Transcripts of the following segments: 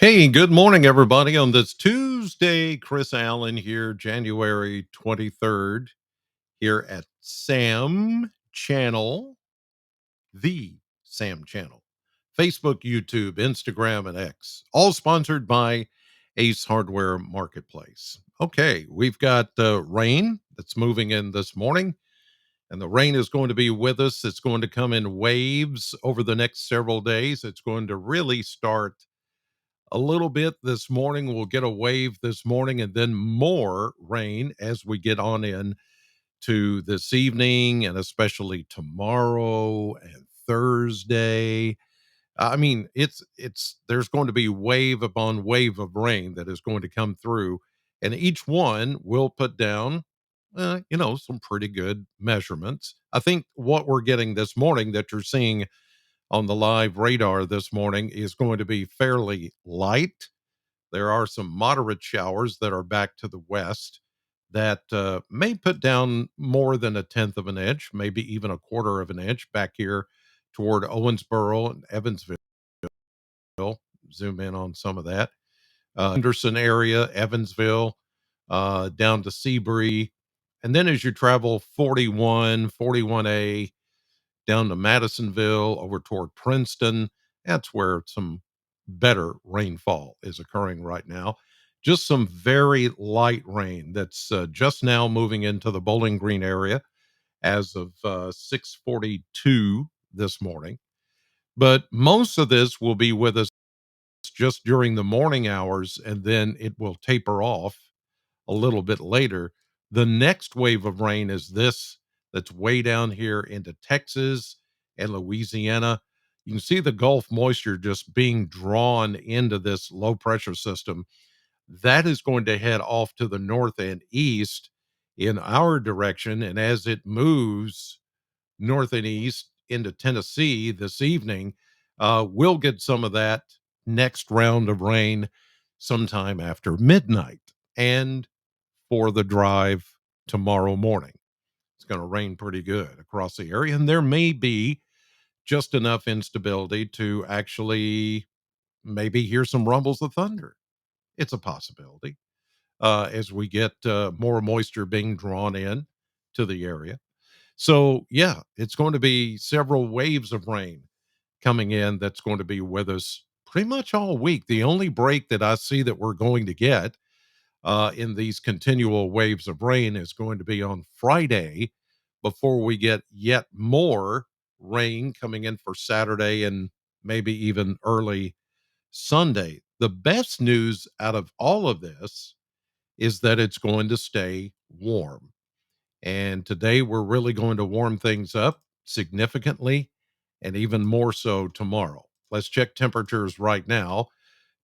Hey, good morning, everybody. On this Tuesday, Chris Allen here, January 23rd, here at Sam Channel, the Sam Channel, Facebook, YouTube, Instagram, and X, all sponsored by Ace Hardware Marketplace. Okay, we've got rain that's moving in this morning, and the rain is going to be with us. It's going to come in waves over the next several days. It's going to really start a little bit this morning. We'll get a wave this morning and then more rain as we get on in to this evening and especially tomorrow and Thursday. I mean, it's there's going to be wave upon wave of rain that is going to come through, and each one will put down some pretty good measurements. I think what we're getting this morning that you're seeing on the live radar this morning is going to be fairly light. There are some moderate showers that are back to the west that may put down more than a tenth of an inch, maybe even a quarter of an inch back here toward Owensboro and Evansville. Zoom in on some of that. Henderson area, Evansville, down to Seabury. And then as you travel 41a down to Madisonville, over toward Princeton. That's where some better rainfall is occurring right now. Just some very light rain that's just now moving into the Bowling Green area as of 6:42 this morning. But most of this will be with us just during the morning hours, and then it will taper off a little bit later. The next wave of rain is this that's way down here into Texas and Louisiana. You can see the Gulf moisture just being drawn into this low pressure system. That is going to head off to the north and east in our direction. And as it moves north and east into Tennessee this evening, we'll get some of that next round of rain sometime after midnight. And for the drive tomorrow morning. It's going to rain pretty good across the area, and there may be just enough instability to actually maybe hear some rumbles of thunder. It's a possibility as we get more moisture being drawn in to the area. So, yeah, it's going to be several waves of rain coming in that's going to be with us pretty much all week. The only break that I see that we're going to get in these continual waves of rain is going to be on Friday before we get yet more rain coming in for Saturday and maybe even early Sunday. The best news out of all of this is that it's going to stay warm. And today we're really going to warm things up significantly and even more so tomorrow. Let's check temperatures right now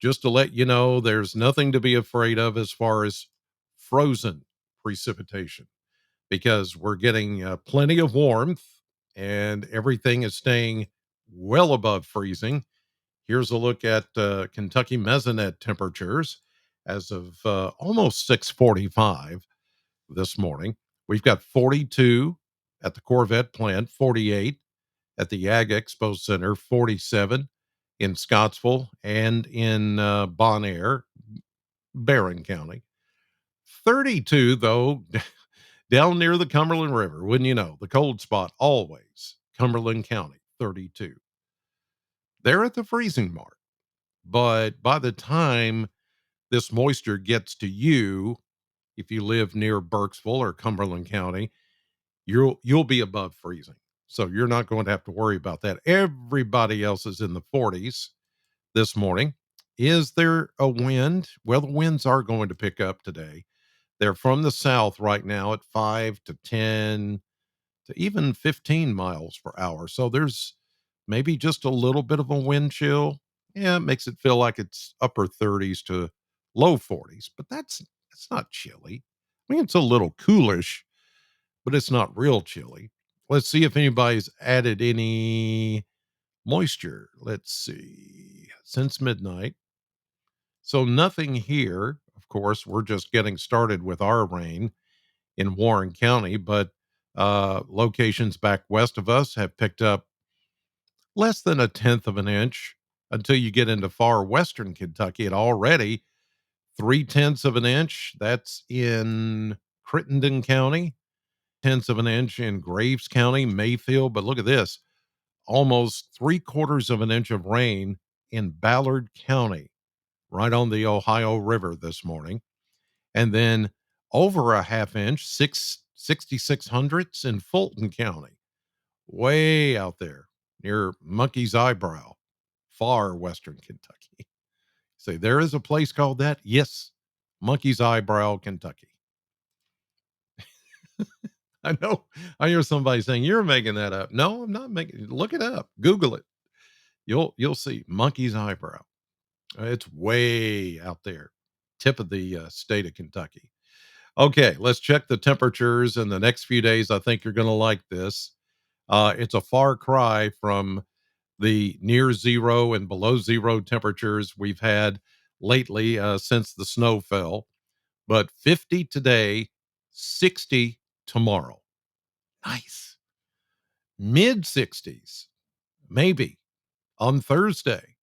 just to let you know there's nothing to be afraid of as far as frozen precipitation because we're getting plenty of warmth and everything is staying well above freezing. Here's a look at Kentucky mesonet temperatures as of almost 6:45 this morning. We've got 42 at the Corvette plant, 48 at the Ag Expo Center, 47 in Scottsville and in Bon Air, Barron County. 32, though, down near the Cumberland River, wouldn't you know? The cold spot always, Cumberland County, 32. They're at the freezing mark. But by the time this moisture gets to you, if you live near Burkesville or Cumberland County, you'll be above freezing. So you're not going to have to worry about that. Everybody else is in the 40s this morning. Is there a wind? Well, the winds are going to pick up today. They're from the south right now at 5 to 10 to even 15 miles per hour. So there's maybe just a little bit of a wind chill. Yeah, it makes it feel like it's upper 30s to low 40s, but that's not chilly. I mean, it's a little coolish, but it's not real chilly. Let's see if anybody's added any moisture. Let's see. Since midnight. So nothing here. Of course, we're just getting started with our rain in Warren County, but locations back west of us have picked up less than a tenth of an inch. until you get into far western Kentucky. And already 3/10 of an inch, that's in Crittenden County, tenths of an inch in Graves County, Mayfield. But look at this, almost 3/4 of an inch of rain in Ballard County, right on the Ohio River this morning. And then over a half inch, 6/6600ths in Fulton County, way out there near Monkey's Eyebrow, far western Kentucky. Say, there is a place called that? Yes, Monkey's Eyebrow, Kentucky. I know. I hear somebody saying, "You're making that up." No, I'm not making it. Look it up. Google it. You'll see Monkey's Eyebrow. It's way out there, tip of the state of Kentucky. Okay, let's check the temperatures in the next few days. I think you're going to like this. It's a far cry from the near zero and below zero temperatures we've had lately since the snow fell. But 50 today, 60 tomorrow. Nice. Mid 60s, maybe on Thursday.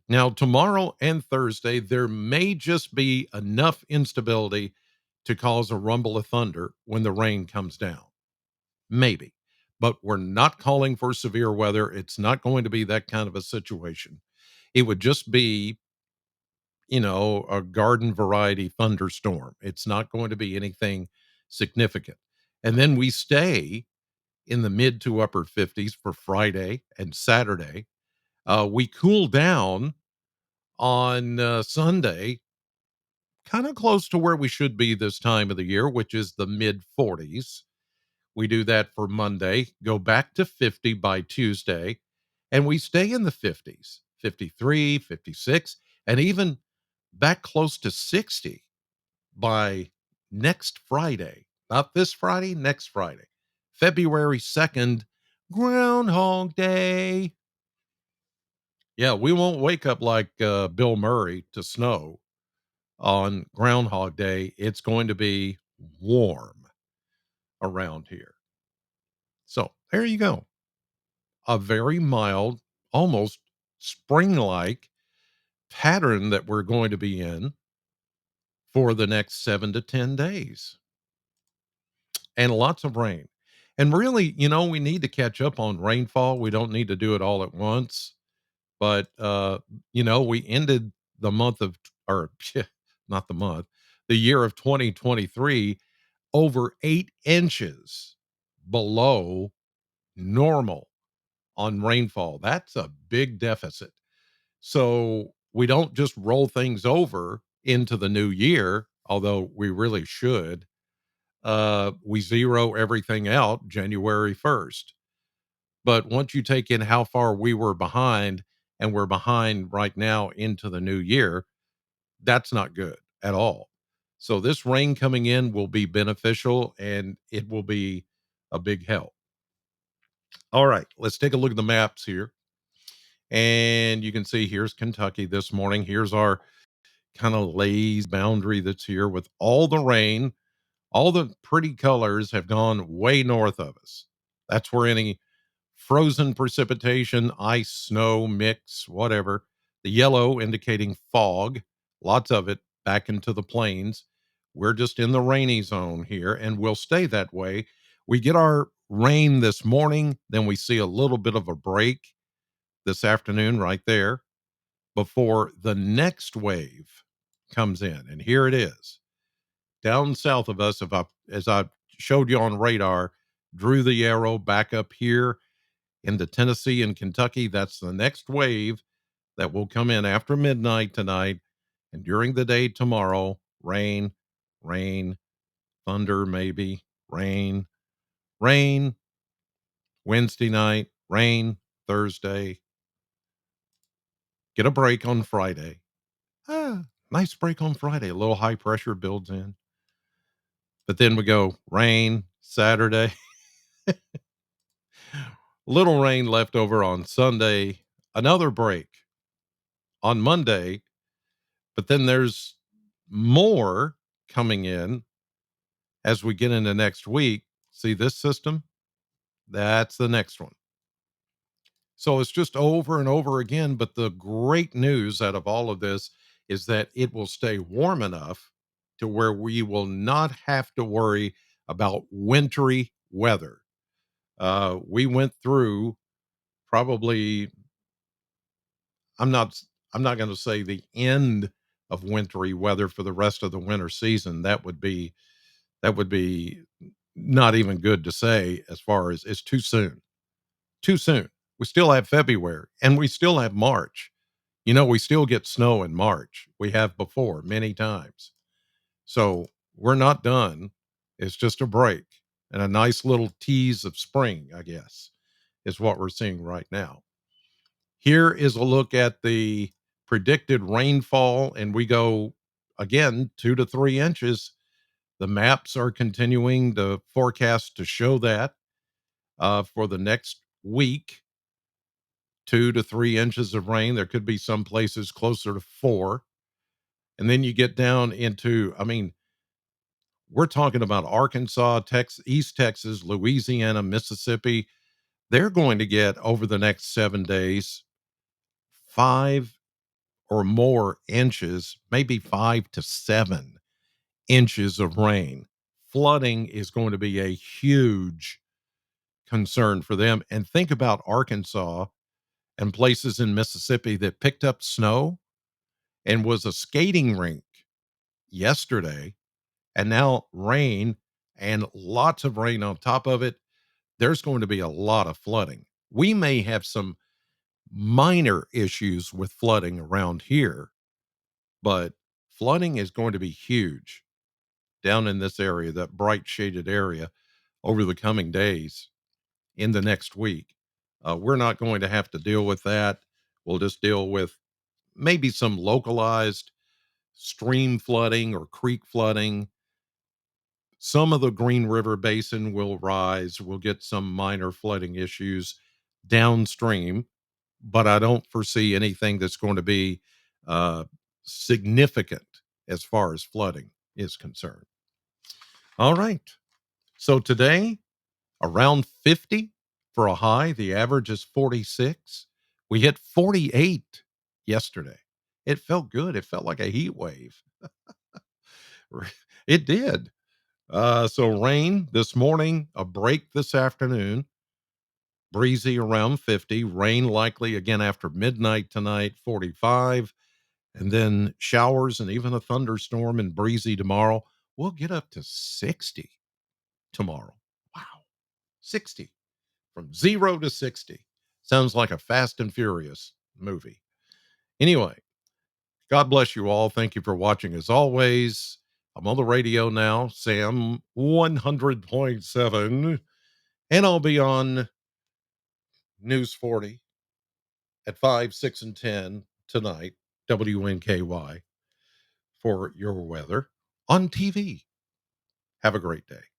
Now, tomorrow and Thursday, there may just be enough instability to cause a rumble of thunder when the rain comes down. Maybe. But we're not calling for severe weather. It's not going to be that kind of a situation. It would just be, a garden variety thunderstorm. It's not going to be anything significant. And then we stay in the mid to upper 50s for Friday and Saturday. We cool down on Sunday, kind of close to where we should be this time of the year, which is the mid 40s. We do that for Monday, go back to 50 by Tuesday, and we stay in the 50s, 53, 56, and even back close to 60 by next Friday. Not this Friday, next Friday, February 2nd, Groundhog Day. Yeah, we won't wake up like Bill Murray to snow on Groundhog Day. It's going to be warm around here. So there you go. A very mild, almost spring like pattern that we're going to be in for the next 7 to 10 days, and lots of rain. And really, we need to catch up on rainfall. We don't need to do it all at once. But, we ended the month of, or not the month, the year of 2023 over 8 inches below normal on rainfall. That's a big deficit. So we don't just roll things over into the new year, although we really should. We zero everything out January 1st. But once you take in how far we were behind, and we're behind right now into the new year, that's not good at all. So this rain coming in will be beneficial, and it will be a big help. All right, let's take a look at the maps here. And you can see here's Kentucky this morning. Here's our kind of lazy boundary that's here with all the rain. All the pretty colors have gone way north of us. That's where any frozen precipitation, ice, snow, mix, whatever. The yellow indicating fog, lots of it back into the plains. We're just in the rainy zone here, and we'll stay that way. We get our rain this morning, then we see a little bit of a break this afternoon right there before the next wave comes in. And here it is down south of us. If I, as I showed you on radar, drew the arrow back up here into Tennessee and Kentucky. That's the next wave that will come in after midnight tonight and during the day tomorrow. Rain, rain, thunder, maybe rain, rain, Wednesday night, rain, Thursday. Get a break on Friday. Nice break on Friday. A little high pressure builds in. But then we go rain Saturday, little rain left over on Sunday, another break on Monday. But then there's more coming in as we get into next week. See this system? That's the next one. So it's just over and over again. But the great news out of all of this is that it will stay warm enough to where we will not have to worry about wintry weather. We went through probably, I'm not, I'm not going to say the end of wintry weather for the rest of the winter season. That would be not even good to say, as far as it's too soon. Too soon. We still have February and we still have March. We still get snow in March. We have before many times. So we're not done. It's just a break and a nice little tease of spring, I guess, is what we're seeing right now. Here is a look at the predicted rainfall, and we go again 2 to 3 inches. The maps are continuing the forecast to show that for the next week, 2 to 3 inches of rain. There could be some places closer to four. And then you get down into, I mean, we're talking about Arkansas, Texas, East Texas, Louisiana, Mississippi. They're going to get over the next 7 days 5 or more inches, maybe 5 to 7 inches of rain. Flooding is going to be a huge concern for them. And think about Arkansas and places in Mississippi that picked up snow and was a skating rink yesterday, and now rain and lots of rain on top of it. There's going to be a lot of flooding. We may have some minor issues with flooding around here, but flooding is going to be huge down in this area, that bright shaded area, over the coming days in the next week. We're not going to have to deal with that. We'll just deal with maybe some localized stream flooding or creek flooding. Some of the Green River Basin will rise. We'll get some minor flooding issues downstream, but I don't foresee anything that's going to be uh, significant as far as flooding is concerned. All right. So today, around 50 for a high. The average is 46. We hit 48 yesterday. It felt good. It felt like a heat wave. It did. So rain this morning, a break this afternoon, breezy around 50, rain likely again after midnight tonight, 45, and then showers and even a thunderstorm and breezy tomorrow. We'll get up to 60 tomorrow. Wow, 60 from 0 to 60. Sounds like a Fast and Furious movie. Anyway, God bless you all. Thank you for watching as always. I'm on the radio now, Sam 100.7, and I'll be on News 40 at 5, 6, and 10 tonight, WNKY, for your weather on TV. Have a great day.